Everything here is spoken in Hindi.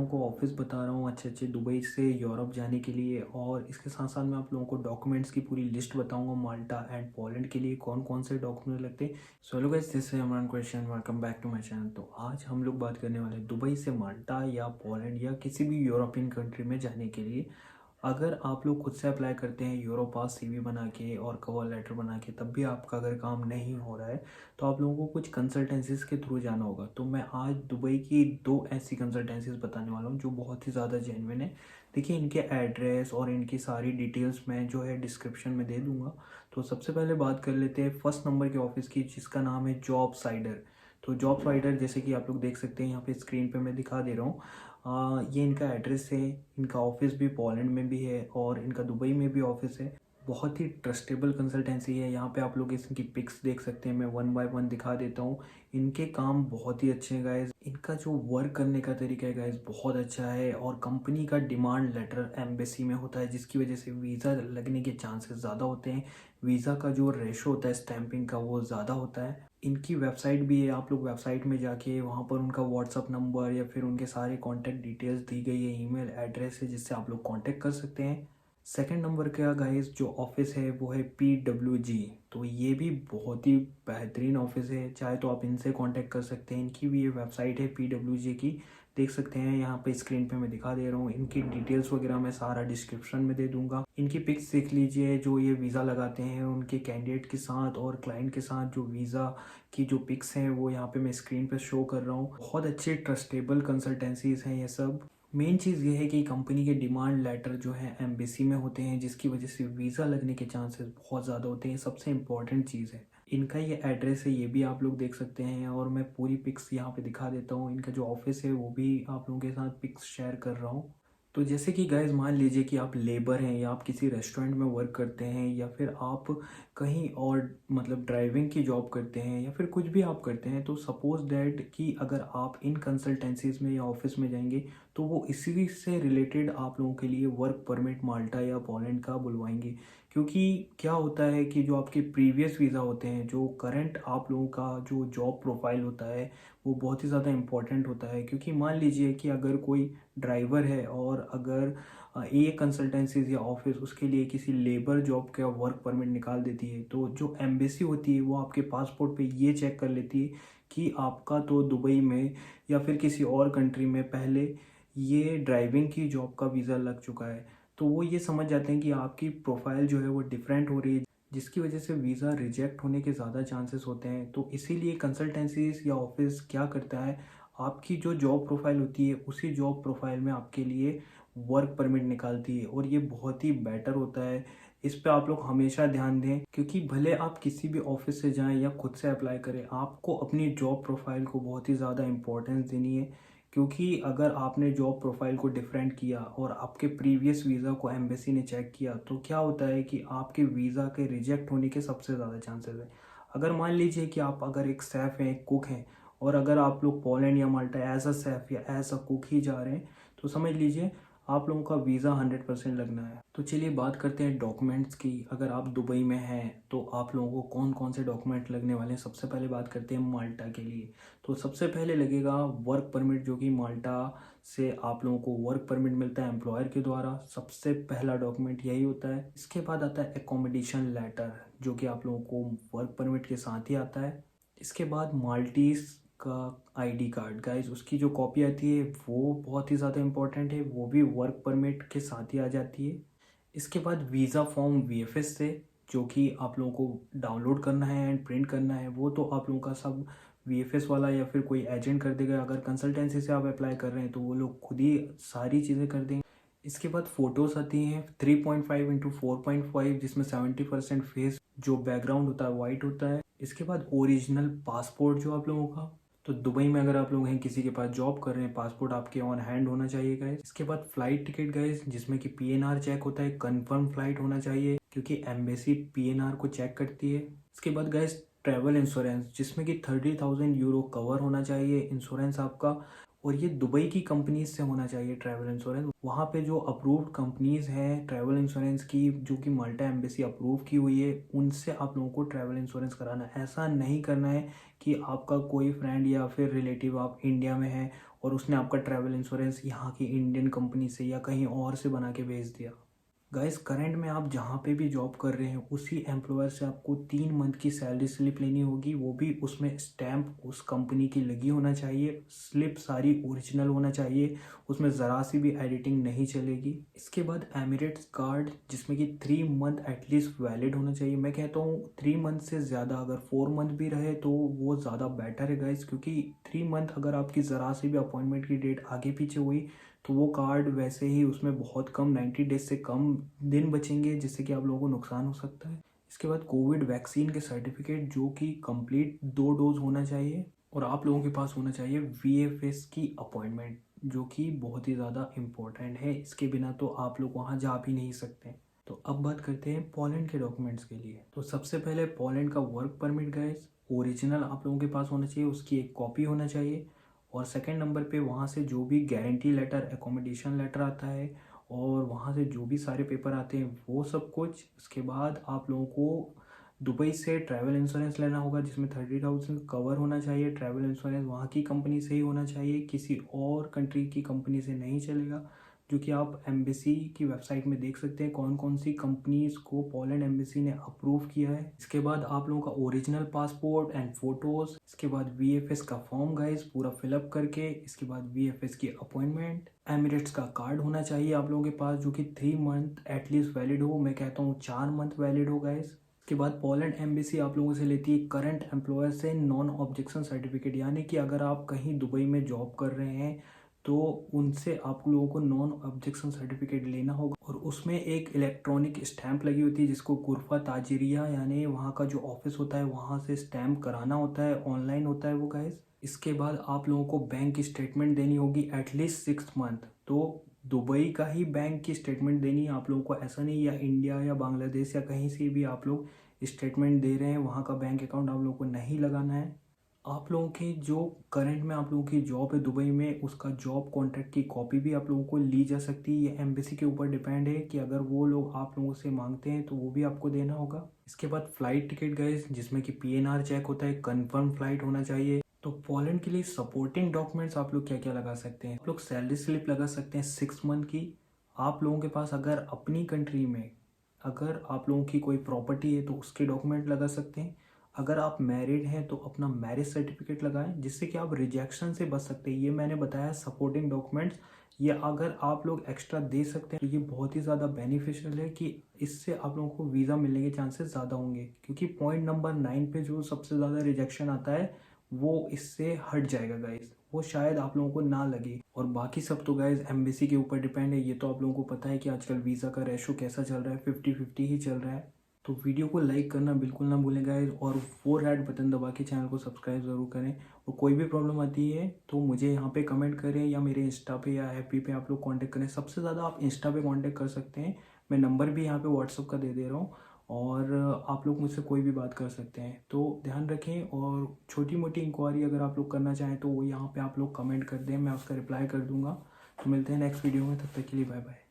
को ऑफ़िस बता रहा हूँ अच्छे-अच्छे दुबई से यूरोप जाने के लिए, और इसके साथ-साथ मैं आप लोगों को डॉक्यूमेंट्स की पूरी लिस्ट बताऊँगा माल्टा एंड पोलैंड के लिए कौन-कौन से डॉक्यूमेंट लगते हैं। So hello guys, this is Imran Qureshi, welcome back to my channel. तो आज हम लोग बात करने वाले हैं दुबई से माल्टा या पोलैंड या किसी भी यूरोपियन कंट्री में जाने के लिए। अगर आप लोग खुद से अप्लाई करते हैं यूरोपास सीवी बना के और कवर लेटर बना के, तब भी आपका अगर काम नहीं हो रहा है तो आप लोगों को कुछ कंसल्टेंसीज़ के थ्रू जाना होगा। तो मैं आज दुबई की 2 ऐसी कंसल्टेंसीज़ बताने वाला हूँ जो बहुत ही ज़्यादा जेन्युइन है। देखिए, इनके एड्रेस और इनकी सारी डिटेल्स मैं जो है डिस्क्रिप्शन में दे दूँगा। तो सबसे पहले बात कर लेते हैं फर्स्ट नंबर के ऑफ़िस की, जिसका नाम है जॉब साइडर। तो जॉब साइडर, जैसे कि आप लोग देख सकते हैं यहाँ पे स्क्रीन पे मैं दिखा दे रहा हूँ। ये इनका एड्रेस है। इनका ऑफिस भी पोलैंड में भी है और इनका दुबई में भी ऑफिस है। बहुत ही ट्रस्टेबल कंसल्टेंसी है। यहाँ पे आप लोग इसकी पिक्स देख सकते हैं, मैं वन बाय वन दिखा देता हूँ। इनके काम बहुत ही अच्छे हैं गाइज। इनका जो वर्क करने का तरीका है गाइज बहुत अच्छा है, और कंपनी का डिमांड लेटर एम्बेसी में होता है, जिसकी वजह से वीज़ा लगने के चांसेस ज़्यादा होते हैं। वीज़ा का जो रेशो होता है स्टैंपिंग का, वो ज़्यादा होता है। इनकी वेबसाइट भी है, आप लोग वेबसाइट में जाके वहाँ पर उनका व्हाट्सअप नंबर या फिर उनके सारे कॉन्टैक्ट डिटेल्स दी गई है, ईमेल एड्रेस है, जिससे आप लोग कॉन्टैक्ट कर सकते हैं। सेकंड नंबर का गाइस जो ऑफिस है वो है PWG। तो ये भी बहुत ही बेहतरीन ऑफिस है, चाहे तो आप इनसे कांटेक्ट कर सकते हैं। इनकी भी ये वेबसाइट है PWG की, देख सकते हैं यहाँ पे स्क्रीन पे मैं दिखा दे रहा हूँ। इनकी डिटेल्स वगैरह मैं सारा डिस्क्रिप्शन में दे दूंगा। इनकी पिक्स देख लीजिए, जो ये वीज़ा लगाते हैं उनके कैंडिडेट के साथ और क्लाइंट के साथ जो वीज़ा की जो पिक्स हैं वो यहाँ पे मैं स्क्रीन पे शो कर रहा हूँ। बहुत अच्छे ट्रस्टेबल कंसल्टेंसीज हैं ये सब। मेन चीज़ ये है कि कंपनी के डिमांड लेटर जो है एम्बेसी में होते हैं, जिसकी वजह से वीज़ा लगने के चांसेस बहुत ज़्यादा होते हैं। सबसे इम्पॉर्टेंट चीज़ है इनका ये एड्रेस है, ये भी आप लोग देख सकते हैं, और मैं पूरी पिक्स यहाँ पे दिखा देता हूँ। इनका जो ऑफिस है वो भी आप लोगों के साथ पिक्स शेयर कर रहा हूँ। तो जैसे कि गाइज मान लीजिए कि आप लेबर हैं या आप किसी रेस्टोरेंट में वर्क करते हैं या फिर आप कहीं और मतलब ड्राइविंग की जॉब करते हैं या फिर कुछ भी आप करते हैं, तो सपोज दैट कि अगर आप इन कंसल्टेंसीज में या ऑफिस में जाएंगे तो वो इसी से रिलेटेड आप लोगों के लिए वर्क परमिट माल्टा या पोलैंड का बुलवाएंगे। क्योंकि क्या होता है कि जो आपके प्रीवियस वीज़ा होते हैं, जो करंट आप लोगों का जो जॉब प्रोफाइल होता है, वो बहुत ही ज़्यादा इम्पोर्टेंट होता है। क्योंकि मान लीजिए कि अगर कोई ड्राइवर है और अगर ये कंसल्टेंसीज या ऑफिस उसके लिए किसी लेबर जॉब का वर्क परमिट निकाल देती है, तो जो एम्बेसी होती है वो आपके पासपोर्ट पे ये चेक कर लेती है कि आपका तो दुबई में या फिर किसी और कंट्री में पहले ये ड्राइविंग की जॉब का वीज़ा लग चुका है। तो वो ये समझ जाते हैं कि आपकी प्रोफाइल जो है वो डिफरेंट हो रही है, जिसकी वजह से वीज़ा रिजेक्ट होने के ज़्यादा चांसेस होते हैं। तो इसीलिए कंसल्टेंसीज या ऑफिस क्या करता है, आपकी जो जॉब प्रोफाइल होती है उसी जॉब प्रोफाइल में आपके लिए वर्क परमिट निकालती है, और ये बहुत ही बेटर होता है। इस पे आप लोग हमेशा ध्यान दें, क्योंकि भले आप किसी भी ऑफिस से जाएं या खुद से अप्लाई करें, आपको अपनी जॉब प्रोफाइल को बहुत ही ज़्यादा इंपॉर्टेंस देनी है। क्योंकि अगर आपने जॉब प्रोफाइल को डिफरेंट किया और आपके प्रीवियस वीज़ा को एम्बेसी ने चेक किया, तो क्या होता है कि आपके वीज़ा के रिजेक्ट होने के सबसे ज़्यादा चांसेस है। अगर मान लीजिए कि आप अगर एक सेफ़ हैं, एक कुक हैं, और अगर आप लोग पोलैंड या माल्टा एज अ सेफ़ या एज अ कुक ही जा रहे हैं, तो समझ लीजिए आप लोगों का वीज़ा 100% लगना है। तो चलिए बात करते हैं डॉक्यूमेंट्स की। अगर आप दुबई में हैं तो आप लोगों को कौन कौन से डॉक्यूमेंट लगने वाले हैं। सबसे पहले बात करते हैं माल्टा के लिए। तो सबसे पहले लगेगा वर्क परमिट, जो कि माल्टा से आप लोगों को वर्क परमिट मिलता है एम्प्लॉयर के द्वारा। सबसे पहला डॉक्यूमेंट यही होता है। इसके बाद आता है एकोमोडेशन लेटर, जो कि आप लोगों को वर्क परमिट के साथ ही आता है। इसके बाद माल्टीज का आईडी कार्ड गाइज, उसकी जो कॉपी आती है वो बहुत ही ज़्यादा इंपॉर्टेंट है, वो भी वर्क परमिट के साथ ही आ जाती है। इसके बाद वीज़ा फॉर्म VFS से, जो कि आप लोगों को डाउनलोड करना है एंड प्रिंट करना है। वो तो आप लोगों का सब VFS वाला या फिर कोई एजेंट कर देगा। अगर कंसल्टेंसी से आप अप्लाई कर रहे हैं तो वो लोग खुद ही सारी चीज़ें कर देंगे। इसके बाद फ़ोटोज़ आती हैं 3.5x4.5, जिसमें 70% फेस जो बैकग्राउंड होता है वाइट होता है। इसके बाद ओरिजिनल पासपोर्ट जो आप लोगों का, तो दुबई में अगर आप लोग हैं, किसी के पास जॉब कर रहे हैं, पासपोर्ट आपके ऑन हैंड होना चाहिए गाइस। इसके बाद फ्लाइट टिकट गाइस, जिसमें कि PNR चेक होता है, कंफर्म फ्लाइट होना चाहिए, क्योंकि एम्बेसी PNR को चेक करती है। इसके बाद गाइस ट्रैवल इंश्योरेंस, जिसमें कि 30,000 यूरो कवर होना चाहिए इंश्योरेंस आपका, और ये दुबई की कंपनीज से होना चाहिए ट्रैवल इंश्योरेंस। वहाँ पे जो अप्रूव्ड कंपनीज हैं ट्रैवल इंश्योरेंस की, जो कि माल्टा एम्बेसी अप्रूव की हुई है, उनसे आप लोगों को ट्रैवल इंश्योरेंस कराना है। ऐसा नहीं करना है कि आपका कोई फ्रेंड या फिर रिलेटिव आप इंडिया में है और उसने आपका ट्रैवल इंश्योरेंस यहाँ की इंडियन कंपनी से या कहीं और से बना के भेज दिया। गाइस करंट में आप जहाँ पे भी जॉब कर रहे हैं उसी एम्प्लॉयर से आपको 3 मंथ की सैलरी स्लिप लेनी होगी, वो भी उसमें स्टैम्प उस कंपनी की लगी होना चाहिए, स्लिप सारी ओरिजिनल होना चाहिए, उसमें ज़रा सी भी एडिटिंग नहीं चलेगी। इसके बाद एमिरेट्स कार्ड जिसमें कि 3 मंथ एटलीस्ट वैलिड होना चाहिए। मैं कहता हूँ 3 मंथ से ज़्यादा अगर 4 मंथ भी रहे तो वो ज़्यादा बेटर है गाइस, क्योंकि 3 मंथ अगर आपकी ज़रा सी भी अपॉइंटमेंट की डेट आगे पीछे हुई तो वो कार्ड वैसे ही उसमें बहुत कम 90 डेज से कम दिन बचेंगे, जिससे कि आप लोगों को नुकसान हो सकता है। इसके बाद कोविड वैक्सीन के सर्टिफिकेट जो कि कंप्लीट 2 डोज होना चाहिए, और आप लोगों के पास होना चाहिए VFS की अपॉइंटमेंट जो कि बहुत ही ज़्यादा इम्पोर्टेंट है। इसके बिना तो आप लोग वहाँ जा भी नहीं सकते। तो अब बात करते हैं पोलैंड के डॉक्यूमेंट्स के लिए। तो सबसे पहले पोलैंड का वर्क परमिट गाइस ओरिजिनल आप लोगों के पास होना चाहिए, उसकी एक कॉपी होना चाहिए। और सेकंड नंबर पे वहाँ से जो भी गारंटी लेटर, एकोमोडेशन लेटर आता है और वहाँ से जो भी सारे पेपर आते हैं वो सब कुछ। उसके बाद आप लोगों को दुबई से ट्रैवल इंश्योरेंस लेना होगा जिसमें 30,000 कवर होना चाहिए। ट्रैवल इंश्योरेंस वहाँ की कंपनी से ही होना चाहिए, किसी और कंट्री की कंपनी से नहीं चलेगा, जो कि आप एम्बेसी की वेबसाइट में देख सकते हैं कौन कौन सी कंपनीज को पोलैंड एम्बेसी ने अप्रूव किया है। इसके बाद आप लोगों का ओरिजिनल पासपोर्ट एंड फोटोज, इसके बाद VFS का फॉर्म गाइस पूरा फिलअप करके, इसके बाद VFS की अपॉइंटमेंट, एमिरेट्स का कार्ड होना चाहिए आप लोगों के पास जो कि 3 मंथ एटलीस्ट वैलिड हो। मैं कहता हूँ 4 मंथ वैलिड हो गाइस। के बाद पोलैंड एम्बेसी आप लोगों से लेती है करंट एम्प्लॉयर से नॉन ऑब्जेक्शन सर्टिफिकेट, यानी कि अगर आप कहीं दुबई में जॉब कर रहे हैं तो उनसे आप लोगों को नॉन ऑब्जेक्शन सर्टिफिकेट लेना होगा, और उसमें एक इलेक्ट्रॉनिक स्टैंप लगी होती है जिसको गुरफा ताजिरिया यानी वहाँ का जो ऑफिस होता है वहाँ से स्टैंप कराना होता है, ऑनलाइन होता है वो गाइस। इसके बाद आप लोगों को बैंक स्टेटमेंट देनी होगी एटलीस्ट 6 मंथ। तो दुबई का ही बैंक की स्टेटमेंट देनी है आप लोगों को, ऐसा नहीं या इंडिया या बांग्लादेश या कहीं से भी आप लोग स्टेटमेंट दे रहे हैं वहाँ का बैंक अकाउंट आप लोगों को नहीं लगाना है। आप लोगों की जो करंट में आप लोगों की जॉब है दुबई में, उसका जॉब कॉन्ट्रैक्ट की कॉपी भी आप लोगों को ली जा सकती है। ये एम्बेसी के ऊपर डिपेंड है कि अगर वो लोग आप लोगों से मांगते हैं तो वो भी आपको देना होगा। इसके बाद फ्लाइट टिकट गाइस जिसमें कि PNR चेक होता है, कंफर्म फ्लाइट होना चाहिए। तो पोलैंड के लिए सपोर्टिंग डॉक्यूमेंट्स आप लोग क्या क्या लगा सकते हैं? आप लोग सैलरी स्लिप लगा सकते हैं 6 मंथ की। आप लोगों के पास अगर अपनी कंट्री में अगर आप लोगों की कोई प्रॉपर्टी है तो उसके डॉक्यूमेंट लगा सकते हैं। अगर आप मैरिड हैं तो अपना मैरिज सर्टिफिकेट लगाएं जिससे कि आप रिजेक्शन से बच सकते हैं। ये मैंने बताया सपोर्टिंग डॉक्यूमेंट्स, ये अगर आप लोग एक्स्ट्रा दे सकते हैं तो ये बहुत ही ज़्यादा बेनिफिशियल है कि इससे आप लोगों को वीज़ा मिलने के चांसेस ज़्यादा होंगे, क्योंकि पॉइंट नंबर 9 पे जो सबसे ज़्यादा रिजेक्शन आता है वो इससे हट जाएगा गाइज, वो शायद आप लोगों को ना लगे। और बाकी सब तो गाइज एम्बेसी के ऊपर डिपेंड है। ये तो आप लोगों को पता है कि आजकल वीज़ा का रेशो कैसा चल रहा है, 50-50 ही चल रहा है। तो वीडियो को लाइक करना बिल्कुल ना भूलें गाइज, और वो रेड बटन दबा के चैनल को सब्सक्राइब ज़रूर करें। और कोई भी प्रॉब्लम आती है तो मुझे यहाँ पे कमेंट करें या मेरे इंस्टा पे या एफबी पे आप लोग कांटेक्ट करें। सबसे ज़्यादा आप इंस्टा पे कांटेक्ट कर सकते हैं, मैं नंबर भी यहाँ पे व्हाट्सअप का दे रहा हूँ, और आप लोग मुझसे कोई भी बात कर सकते हैं। तो ध्यान रखें, और छोटी मोटी इंक्वायरी अगर आप लोग करना चाहें तो वो यहाँ पे आप लोग कमेंट कर दें, मैं उसका रिप्लाई कर दूँगा। तो मिलते हैं नेक्स्ट वीडियो में, तब तक के लिए बाय बाय।